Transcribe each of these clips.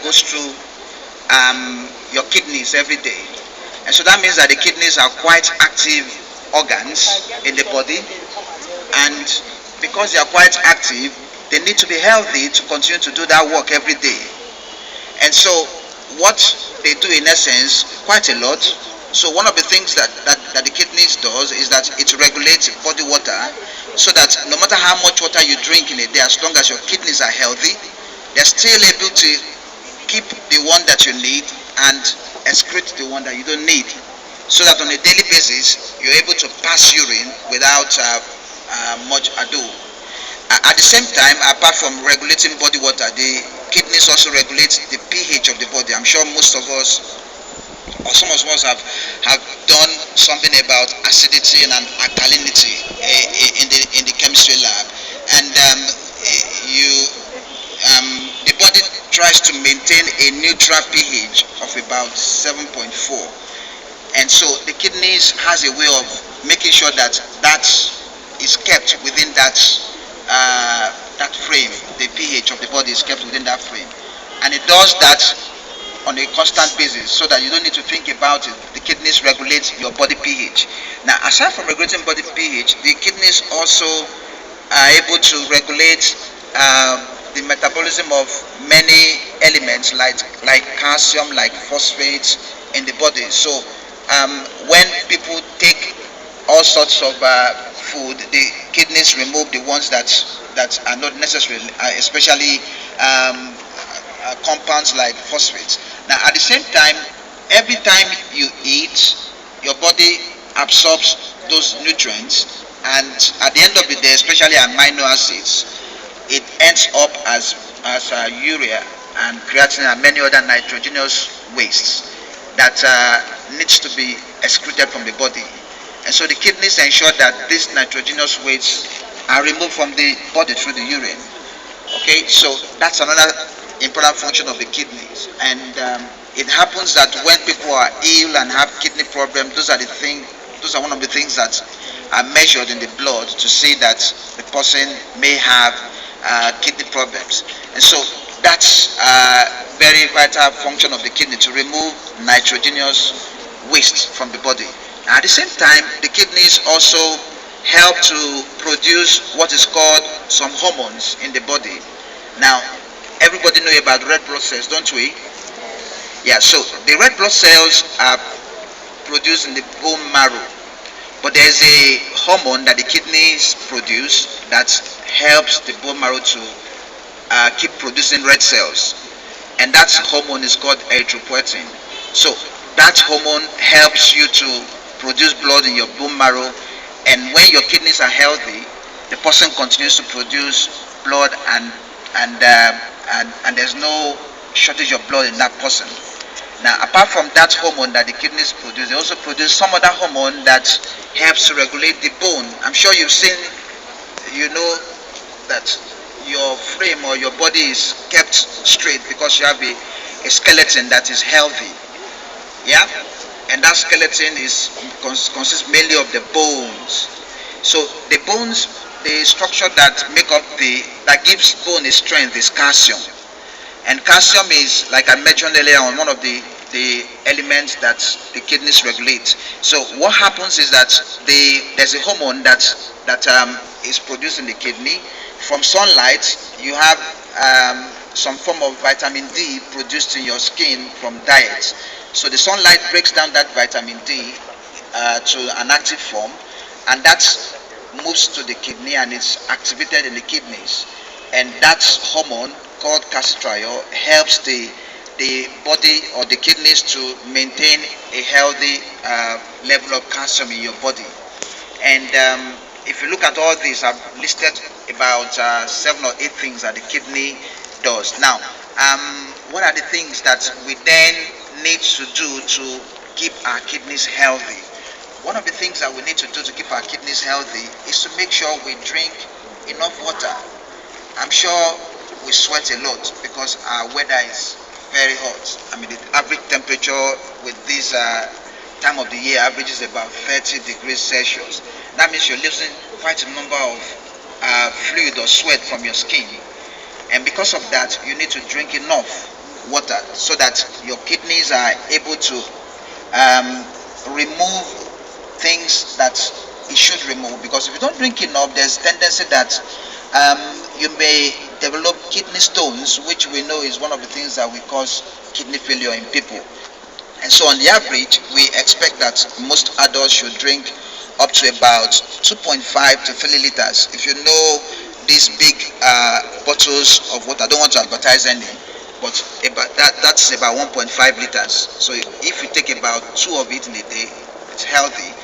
goes through your kidneys every day. And so that means that the kidneys are quite active organs in the body, and because they are quite active, they need to be healthy to continue to do that work every day. And so what they do in essence quite a lot. So one of the things that the kidneys does is that it regulates body water, so that no matter how much water you drink in a day, as long as your kidneys are healthy, they're still able to keep the one that you need and excrete the one that you don't need, so that on a daily basis you're able to pass urine without much ado. At the same time, apart from regulating body water, the kidneys also regulate the pH of the body. I'm sure most of us, or some of us, have done something about acidity and alkalinity in the chemistry lab, and the body tries to maintain a neutral pH of about 7.4, and so the kidneys has a way of making sure that that is kept within that frame. The pH of the body is kept within that frame, and it does that on a constant basis, so that you don't need to think about it. The kidneys regulate your body pH. Now, aside from regulating body pH, the kidneys also are able to regulate the metabolism of many elements like calcium, like phosphates in the body. So when people take all sorts of food, the kidneys remove the ones that are not necessary, especially compounds like phosphates. Now, at the same time, every time you eat, your body absorbs those nutrients, and at the end of the day, especially amino acids, it ends up as urea and creatinine and many other nitrogenous wastes that needs to be excreted from the body. And so the kidneys ensure that these nitrogenous wastes are removed from the body through the urine. Okay, so that's another important function of the kidneys. And it happens that when people are ill and have kidney problems, those are one of the things that are measured in the blood to see that the person may have kidney problems. And so that's a very vital function of the kidney, to remove nitrogenous waste from the body. At the same time, the kidneys also help to produce what is called some hormones in the body. Now, everybody know about red blood cells, don't we? Yeah, so the red blood cells are produced in the bone marrow, but there's a hormone that the kidneys produce that helps the bone marrow to keep producing red cells, and that hormone is called erythropoietin. So that hormone helps you to produce blood in your bone marrow, and when your kidneys are healthy, the person continues to produce blood, and there's no shortage of blood in that person. Now, apart from that hormone that the kidneys produce, they also produce some other hormone that helps to regulate the bone. I'm sure you've seen, you know, that your frame or your body is kept straight because you have a skeleton that is healthy. Yeah? And that skeleton consists mainly of the bones. So the bones, the structure that gives bone its strength is calcium. And calcium is, like I mentioned earlier, on one of the elements that the kidneys regulate. So what happens is that there's a hormone that is produced in the kidney. From sunlight, you have some form of vitamin D produced in your skin from diet. So the sunlight breaks down that vitamin D to an active form, and that moves to the kidney and it's activated in the kidneys. And that hormone called calcitriol helps the body or the kidneys to maintain a healthy level of calcium in your body. And if you look at all these, I've listed about 7 or 8 things that the kidney does. Now, what are the things that we then need to do to keep our kidneys healthy? One of the things that we need to do to keep our kidneys healthy is to make sure we drink enough water. I'm sure we sweat a lot because our weather is very hot. I mean, the average temperature with this time of the year averages about 30 degrees Celsius. That means you're losing quite a number of fluid or sweat from your skin. And because of that, you need to drink enough water so that your kidneys are able to um, remove things that it should remove. Because if you don't drink enough, there's tendency that you may develop kidney stones, which we know is one of the things that will cause kidney failure in people. And so, on the average, we expect that most adults should drink up to about 2.5 to 3 liters. If you know these big bottles of water, I don't want to advertise any, but that's about 1.5 liters. So if you take about 2 of it in a day, it's healthy,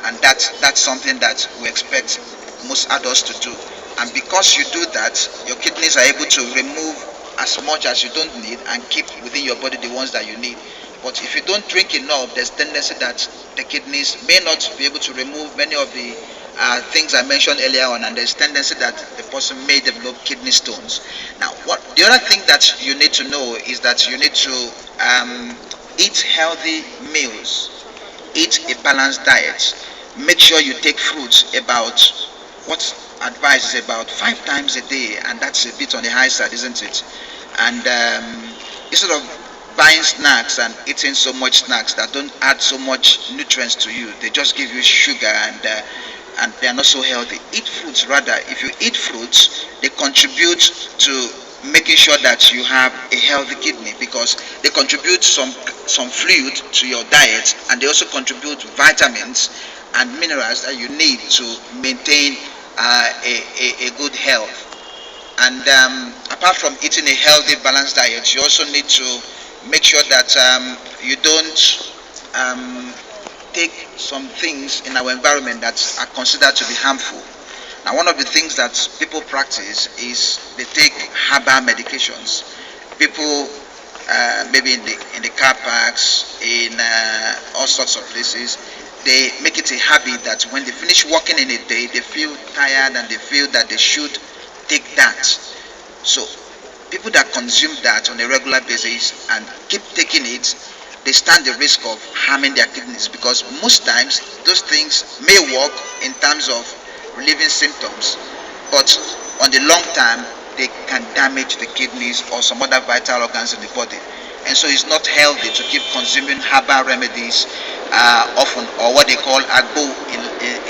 and that's something that we expect most adults to do. And because you do that, your kidneys are able to remove as much as you don't need and keep within your body the ones that you need. But if you don't drink enough, there's tendency that the kidneys may not be able to remove many of the things I mentioned earlier on, and there's tendency that the person may develop kidney stones. Now, what the other thing that you need to know is that you need to eat healthy meals, eat a balanced diet. Make sure you take fruits about what advice is about 5 times a day, and that's a bit on the high side, isn't it? And instead of buying snacks and eating so much snacks that don't add so much nutrients to you, they just give you sugar, and they are not so healthy. Eat fruits rather. If you eat fruits, they contribute to making sure that you have a healthy kidney, because they contribute some fluid to your diet, and they also contribute vitamins and minerals that you need to maintain a good health. And apart from eating a healthy, balanced diet, you also need to make sure that you don't take some things in our environment that are considered to be harmful. Now, one of the things that people practice is they take herbal medications. People, maybe in the car parks, in all sorts of places, they make it a habit that when they finish working in a day, they feel tired and they feel that they should take that. So people that consume that on a regular basis and keep taking it, they stand the risk of harming their kidneys, because most times those things may work in terms of relieving symptoms, but on the long term they can damage the kidneys or some other vital organs in the body. And so it's not healthy to keep consuming herbal remedies often, or what they call agbo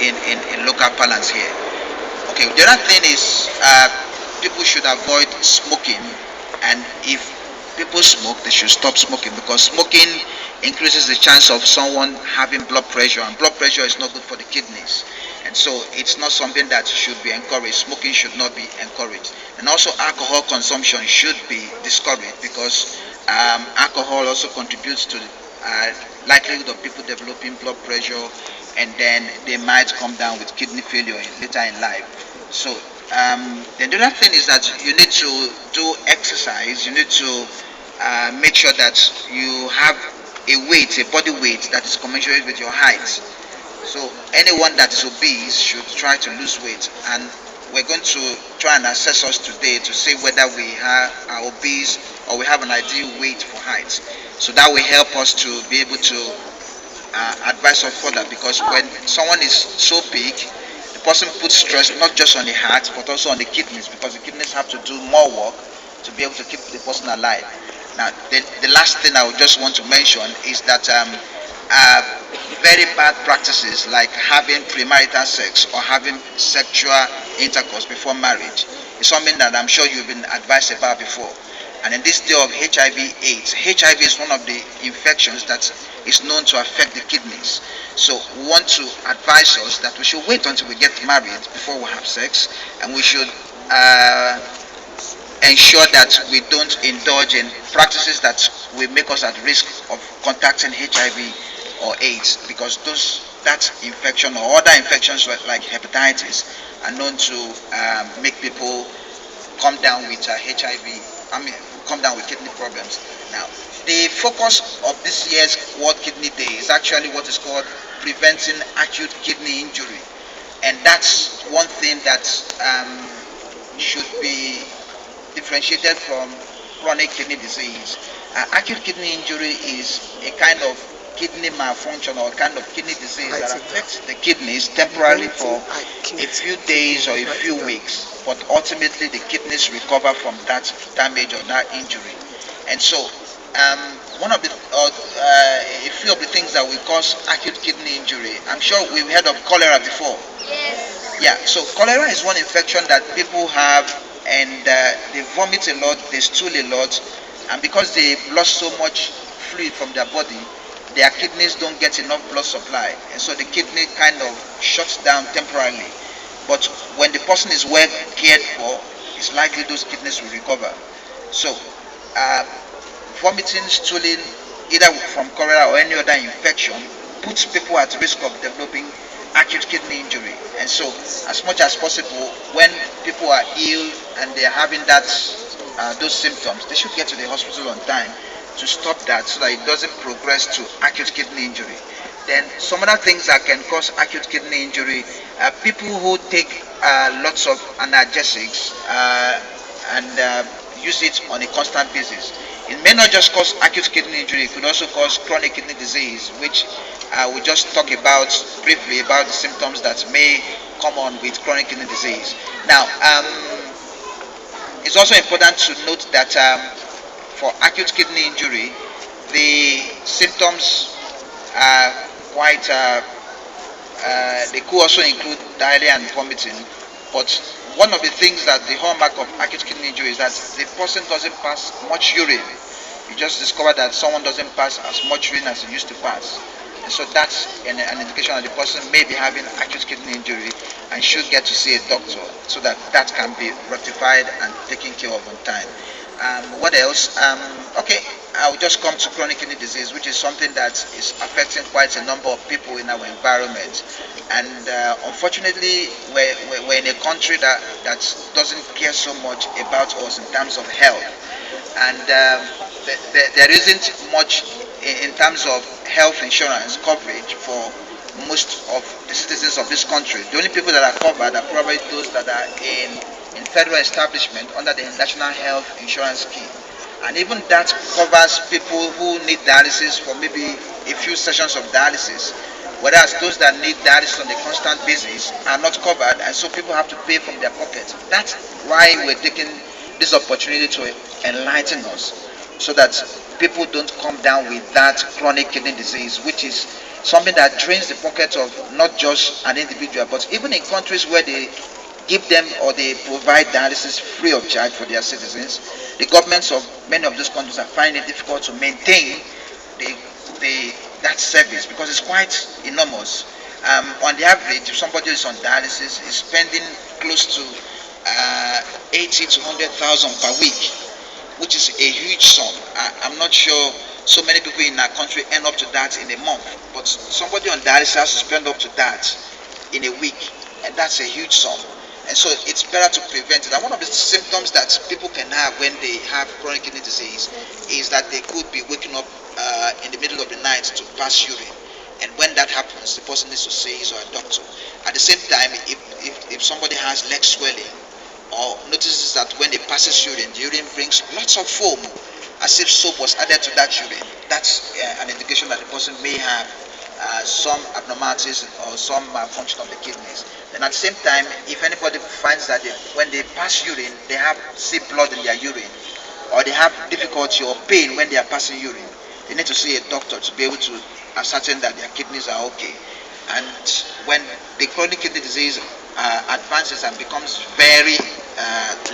in local parlance here. Okay, the other thing is people should avoid smoking, and if people smoke, they should stop smoking, because smoking increases the chance of someone having blood pressure, and blood pressure is not good for the kidneys. And so it's not something that should be encouraged. Smoking should not be encouraged. And also alcohol consumption should be discouraged, because alcohol also contributes to the likelihood of people developing blood pressure, and then they might come down with kidney failure later in life. So then the other thing is that you need to do exercise. You need to make sure that you have a weight, a body weight that is commensurate with your height. So anyone that is obese should try to lose weight, and we're going to try and assess us today to see whether we are obese or we have an ideal weight for height. So that will help us to be able to advise us further, because when someone is so big, the person puts stress not just on the heart but also on the kidneys, because the kidneys have to do more work to be able to keep the person alive. Now, the last thing I would just want to mention is that very bad practices like having premarital sex or having sexual intercourse before marriage is something that I'm sure you've been advised about before. And in this day of HIV/AIDS, HIV is one of the infections that is known to affect the kidneys. So we want to advise us that we should wait until we get married before we have sex, and we should ensure that we don't indulge in practices that will make us at risk of contacting HIV or AIDS, because that infection or other infections like hepatitis are known to make people come down with come down with kidney problems. Now, the focus of this year's World Kidney Day is actually what is called preventing acute kidney injury, and that's one thing that should be differentiated from chronic kidney disease. Acute kidney injury is a kind of kidney malfunction or kind of kidney disease that affects the kidneys temporarily for a few days or a few weeks, but ultimately the kidneys recover from that damage or that injury. And so, one of the a few of the things that will cause acute kidney injury. I'm sure we've heard of cholera before. Yes. Yeah. So cholera is one infection that people have, and they vomit a lot, they stool a lot, and because they've lost so much fluid from their body, their kidneys don't get enough blood supply, and so the kidney kind of shuts down temporarily. But when the person is well cared for, it's likely those kidneys will recover. So, uh, vomiting, stooling, either from cholera or any other infection, puts people at risk of developing acute kidney injury. And so, as much as possible, when people are ill and they are having those symptoms, they should get to the hospital on time to stop that so that it doesn't progress to acute kidney injury. Then some other things that can cause acute kidney injury, people who take lots of analgesics and use it on a constant basis. It may not just cause acute kidney injury, it could also cause chronic kidney disease, which we just talk about briefly about the symptoms that may come on with chronic kidney disease. Now, it's also important to note that for acute kidney injury, the symptoms are quite, they could also include diarrhea and vomiting. But one of the things that the hallmark of acute kidney injury is that the person doesn't pass much urine. You just discover that someone doesn't pass as much urine as he used to pass. And so that's an indication that the person may be having acute kidney injury and should get to see a doctor so that that can be rectified and taken care of on time. What else? Okay, I'll just come to chronic kidney disease, which is something that is affecting quite a number of people in our environment. And unfortunately, we're in a country that doesn't care so much about us in terms of health. And there isn't much in terms of health insurance coverage for most of the citizens of this country. The only people that are covered are probably those that are in federal establishment under the National Health Insurance Scheme. And even that covers people who need dialysis for maybe a few sessions of dialysis, whereas those that need dialysis on a constant basis are not covered, and so people have to pay from their pocket. That's why we're taking this opportunity to enlighten us, so that people don't come down with that chronic kidney disease, which is something that drains the pocket of not just an individual, but even in countries where they give them or they provide dialysis free of charge for their citizens, the governments of many of those countries are finding it difficult to maintain that service because it's quite enormous. On the average, if somebody is on dialysis, is spending close to 80 to 100,000 per week, which is a huge sum. I'm not sure so many people in our country end up to that in a month, but somebody on dialysis has to spend up to that in a week, and that's a huge sum. And so it's better to prevent it. And one of the symptoms that people can have when they have chronic kidney disease is that they could be waking up in the middle of the night to pass urine. And when that happens, the person needs to see his or a doctor. At the same time, if somebody has leg swelling or notices that when they passes urine, the urine brings lots of foam, as if soap was added to that urine, that's an indication that the person may have some abnormalities or some malfunction of the kidneys. Then at the same time, if anybody finds that when they pass urine, they have see blood in their urine, or they have difficulty or pain when they are passing urine, they need to see a doctor to be able to ascertain that their kidneys are okay. And when the chronic kidney disease advances and becomes very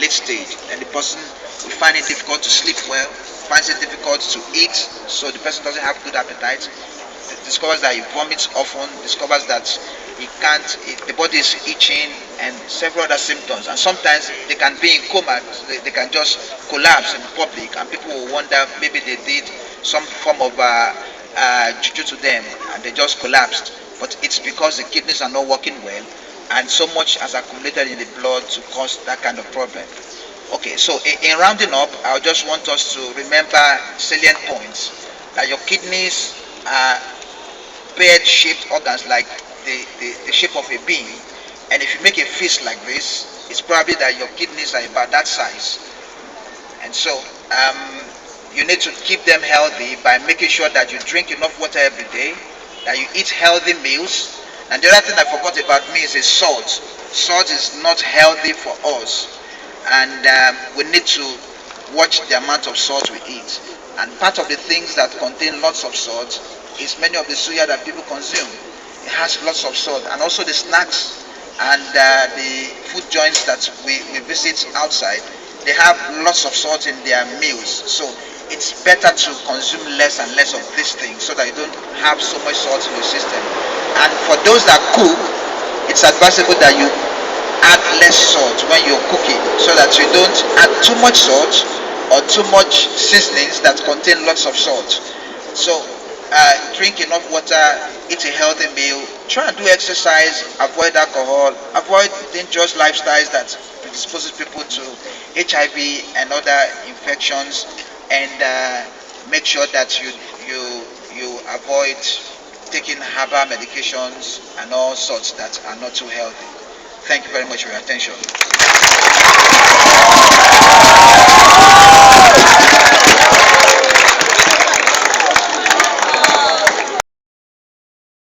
late stage, then the person will find it difficult to sleep well, finds it difficult to eat, so the person doesn't have good appetite, discovers that he vomits often, discovers that the body is itching, and several other symptoms. And sometimes they can be in coma, they can just collapse in public, and people will wonder maybe they did some form of juju to them and they just collapsed. But it's because the kidneys are not working well, and so much has accumulated in the blood to cause that kind of problem. Okay, so in rounding up, I just want us to remember salient points, that your kidneys are pear-shaped organs like the shape of a bean, and if you make a fist like this, it's probably that your kidneys are about that size. And so you need to keep them healthy by making sure that you drink enough water every day, that you eat healthy meals. And the other thing I forgot about meals is salt. Salt is not healthy for us, and we need to watch the amount of salt we eat. And part of the things that contain lots of salt is many of the suya that people consume. It has lots of salt, and also the snacks and the food joints that we visit outside, they have lots of salt in their meals. So it's better to consume less and less of these things so that you don't have so much salt in your system. And for those that cook, it's advisable that you add less salt when you're cooking so that you don't add too much salt or too much seasonings that contain lots of salt. So drink enough water, eat a healthy meal, try and do exercise, avoid alcohol, avoid dangerous lifestyles that predisposes people to HIV and other infections, and make sure that you avoid taking herbal medications and all sorts that are not too healthy. Thank you very much for your attention.